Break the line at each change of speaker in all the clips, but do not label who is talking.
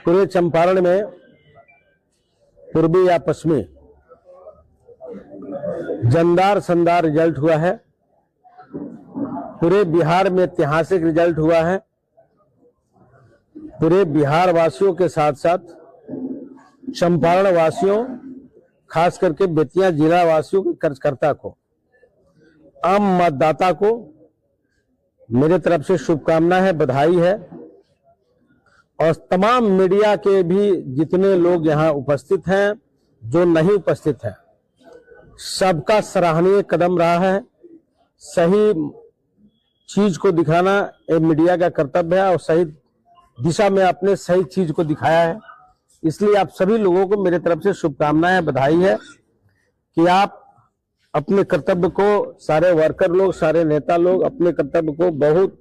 पूरे चंपारण में पूर्वी या पश्चिमी जानदार शानदार रिजल्ट हुआ है। पूरे बिहार में ऐतिहासिक रिजल्ट हुआ है। पूरे बिहार वासियों के साथ साथ चंपारण वासियों, खास करके बेतिया जिला वासियों के कार्यकर्ता को, आम मतदाता को मेरे तरफ से शुभकामना है, बधाई है। और तमाम मीडिया के भी जितने लोग यहाँ उपस्थित हैं, जो नहीं उपस्थित हैं, सबका सराहनीय कदम रहा है। सही चीज को दिखाना ये मीडिया का कर्तव्य है और सही दिशा में आपने सही चीज को दिखाया है। इसलिए आप सभी लोगों को मेरे तरफ से शुभकामनाएं, बधाई है कि आप अपने कर्तव्य को, सारे वर्कर लोग, सारे नेता लोग अपने कर्तव्य को बहुत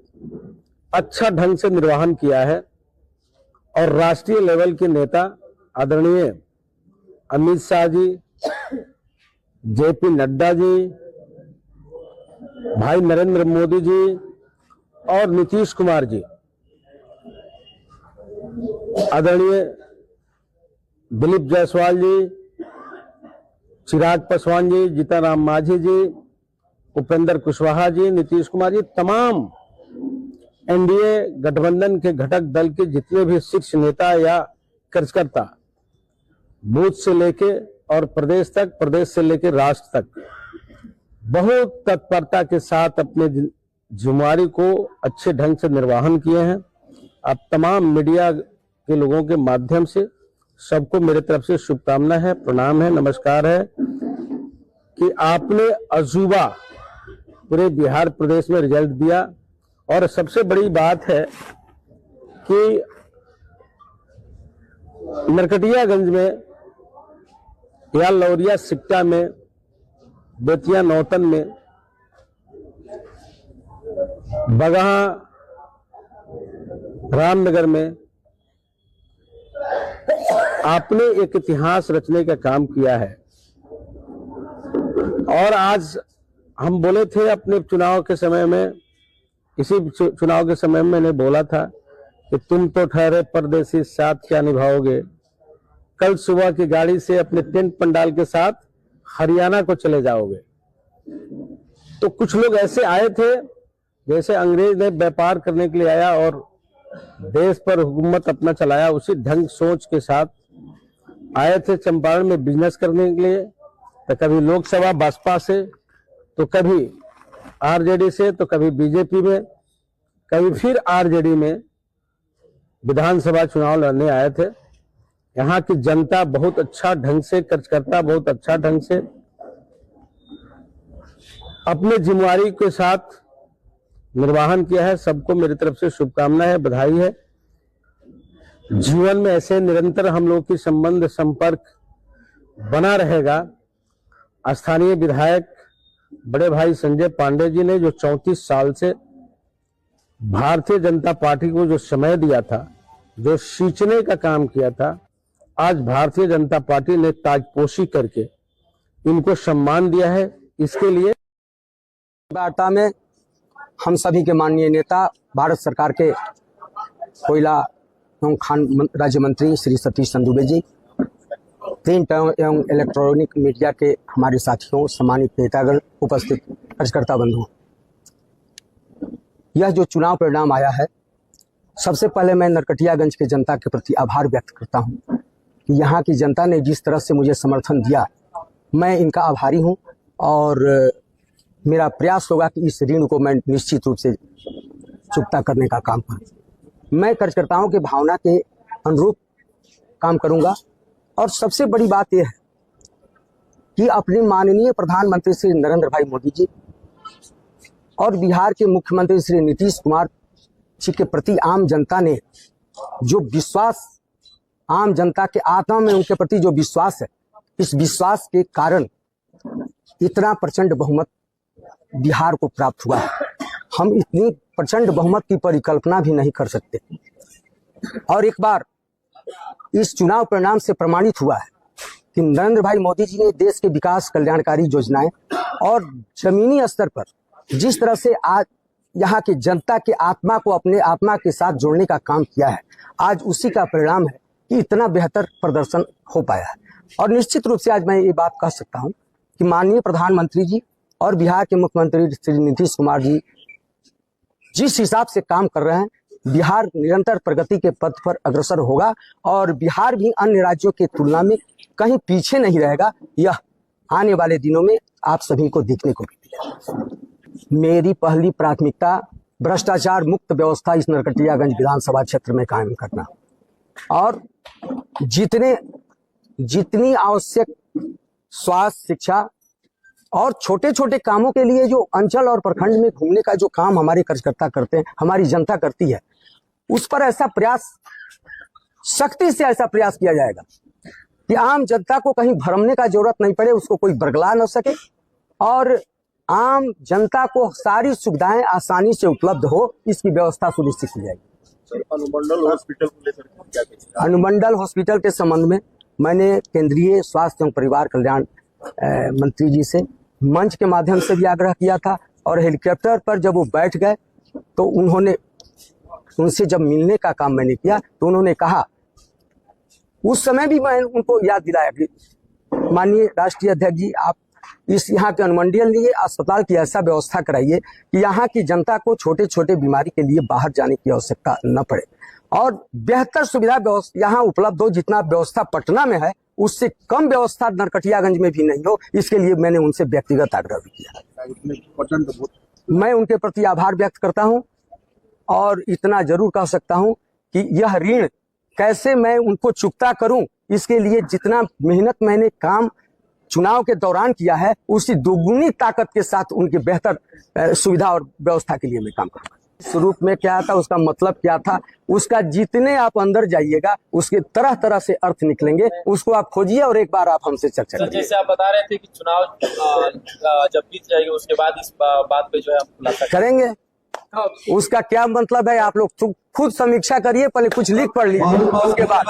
अच्छा ढंग से निर्वहन किया है। और राष्ट्रीय लेवल के नेता आदरणीय अमित शाह जी, जेपी नड्डा जी, भाई नरेंद्र मोदी जी और नीतीश कुमार जी, आदरणीय दिलीप जायसवाल जी, चिराग पासवान जी, जीतनराम मांझी जी, उपेंद्र कुशवाहा जी, नीतीश कुमार जी, तमाम एनडीए गठबंधन के घटक दल के जितने भी शीर्ष नेता या कार्यकर्ता, बूथ से लेके और प्रदेश तक, प्रदेश से लेके राष्ट्र तक बहुत तत्परता के साथ अपने जिम्मेदारी को अच्छे ढंग से निर्वहन किए हैं। आप तमाम मीडिया के लोगों के माध्यम से सबको मेरे तरफ से शुभकामना है, प्रणाम है, नमस्कार है कि आपने अजूबा पूरे बिहार प्रदेश में रिजल्ट दिया। और सबसे बड़ी बात है कि नरकटियागंज में या लौरिया सिक्टा में, बेतिया नौतन में, बगहा रामनगर में आपने एक इतिहास रचने का काम किया है। और आज हम बोले थे अपने चुनाव के समय में, इसी चुनाव के समय में मैंने बोला था कि तुम तो ठहरे परदेसी, साथ क्या निभाओगे। कल सुबह की गाड़ी से अपने टेंट पंडाल के साथ हरियाणा को चले जाओगे। तो कुछ लोग ऐसे आए थे जैसे अंग्रेज ने व्यापार करने के लिए आया और देश पर हुकूमत अपना चलाया, उसी ढंग सोच के साथ आए थे चंपारण में बिजनेस करने के लिए। तो कभी लोकसभा भाजपा से, तो कभी आरजेडी से, तो कभी बीजेपी में, कभी फिर आरजेडी में विधानसभा चुनाव लड़ने आए थे। यहाँ की जनता बहुत अच्छा ढंग से, कार्यकर्ता बहुत अच्छा ढंग से अपने जिम्मेदारी के साथ निर्वहन किया है। सबको मेरी तरफ से शुभकामना है, बधाई है। जीवन में ऐसे निरंतर हम लोग की संबंध संपर्क बना रहेगा। स्थानीय विधायक बड़े भाई संजय पांडे जी ने जो 34 साल से भारतीय जनता पार्टी को जो समय दिया था, जो सींचने का काम किया था, आज भारतीय जनता पार्टी ने ताजपोशी करके इनको सम्मान दिया है। इसके लिए
वार्ता में हम सभी के माननीय नेता, भारत सरकार के कोयला एवं खान राज्य मंत्री श्री सतीश चंद्र दुबे जी, प्रिंट एवं इलेक्ट्रॉनिक मीडिया के हमारे साथियों, सम्मानित नेतागण, उपस्थित कार्यकर्ता बंधुओं, यह जो चुनाव परिणाम आया है, सबसे पहले मैं नरकटियागंज के जनता के प्रति आभार व्यक्त करता हूं कि यहाँ की जनता ने जिस तरह से मुझे समर्थन दिया, मैं इनका आभारी हूं। और मेरा प्रयास होगा कि इस ऋण को मैं निश्चित रूप से चुकता करने का काम करूं। मैं कार्यकर्ताओं के भावना के अनुरूप काम करूंगा। और सबसे बड़ी बात यह है कि अपने माननीय प्रधानमंत्री श्री नरेंद्र भाई मोदी जी और बिहार के मुख्यमंत्री श्री नीतीश कुमार जी के प्रति आम जनता ने जो विश्वास, आम जनता के आत्मा में उनके प्रति जो विश्वास है, इस विश्वास के कारण इतना प्रचंड बहुमत बिहार को प्राप्त हुआ है। हम इतनी प्रचंड बहुमत की परिकल्पना भी नहीं कर सकते। और एक बार इस चुनाव परिणाम से प्रमाणित हुआ है कि नरेंद्र भाई मोदी जी ने देश के विकास कल्याणकारी योजनाएं और जमीनी स्तर पर जिस तरह से आज यहाँ की जनता के आत्मा को अपने आत्मा के साथ जोड़ने का काम किया है, आज उसी का परिणाम है कि इतना बेहतर प्रदर्शन हो पाया है। और निश्चित रूप से आज मैं ये बात कह सकता हूं कि माननीय प्रधानमंत्री जी और बिहार के मुख्यमंत्री श्री नीतीश कुमार जी जिस हिसाब से काम कर रहे हैं, बिहार निरंतर प्रगति के पथ पर अग्रसर होगा और बिहार भी अन्य राज्यों की तुलना में कहीं पीछे नहीं रहेगा। यह आने वाले दिनों में आप सभी को देखने को मिलेगा। मेरी पहली प्राथमिकता भ्रष्टाचार मुक्त व्यवस्था इस नरकटियागंज विधानसभा क्षेत्र में कायम करना और जितनी आवश्यक स्वास्थ्य, शिक्षा और छोटे छोटे कामों के लिए जो अंचल और प्रखंड में घूमने का जो काम हमारे कार्यकर्ता करते हैं, हमारी जनता करती है, उस पर ऐसा प्रयास, सख्ती से ऐसा प्रयास किया जाएगा कि आम जनता को कहीं भरमने का जरूरत नहीं पड़े, उसको कोई बरगला न सके और आम जनता को सारी सुविधाएं आसानी से उपलब्ध हो, इसकी व्यवस्था सुनिश्चित की जाएगी।
अनुमंडल हॉस्पिटल को लेकर क्या कहते हैं?
अनुमंडल हॉस्पिटल के संबंध में मैंने केंद्रीय स्वास्थ्य एवं परिवार कल्याण मंत्री जी से मंच के माध्यम से भी आग्रह किया था और हेलीकॉप्टर पर जब वो बैठ गए तो उनसे जब मिलने का काम मैंने किया तो उन्होंने कहा, उस समय भी मैं उनको याद दिलाया कि माननीय राष्ट्रीय अध्यक्ष जी, आप इस यहाँ के अनुमंडलीय अस्पताल की ऐसा व्यवस्था कराइए कि यहाँ की जनता को छोटे छोटे बीमारी के लिए बाहर जाने की आवश्यकता न पड़े और बेहतर सुविधा व्यवस्था यहाँ उपलब्ध हो। जितना व्यवस्था पटना में है उससे कम व्यवस्था नरकटियागंज में भी नहीं हो, इसके लिए मैंने उनसे व्यक्तिगत आग्रह भी किया। मैं उनके प्रति आभार व्यक्त करता हूँ और इतना जरूर कह सकता हूँ कि यह ऋण कैसे मैं उनको चुकता करूं, इसके लिए जितना मेहनत मैंने काम चुनाव के दौरान किया है, उसी दोगुनी ताकत के साथ उनकी बेहतर सुविधा और व्यवस्था के लिए मैं काम करूंगा। स्वरूप में क्या था, उसका मतलब क्या था, उसका जितने आप अंदर जाइएगा उसके तरह तरह से अर्थ निकलेंगे, उसको आप खोजिए और एक बार आप हमसे चर्चा करिए।
जैसे आप बता रहे थे कि चुनाव जब जीत जाएगी उसके बाद इस बात पे जो है हम
करेंगे। उसका क्या मतलब है, आप लोग खुद समीक्षा करिए, पहले कुछ लिख पढ़ लीजिए, उसके बाद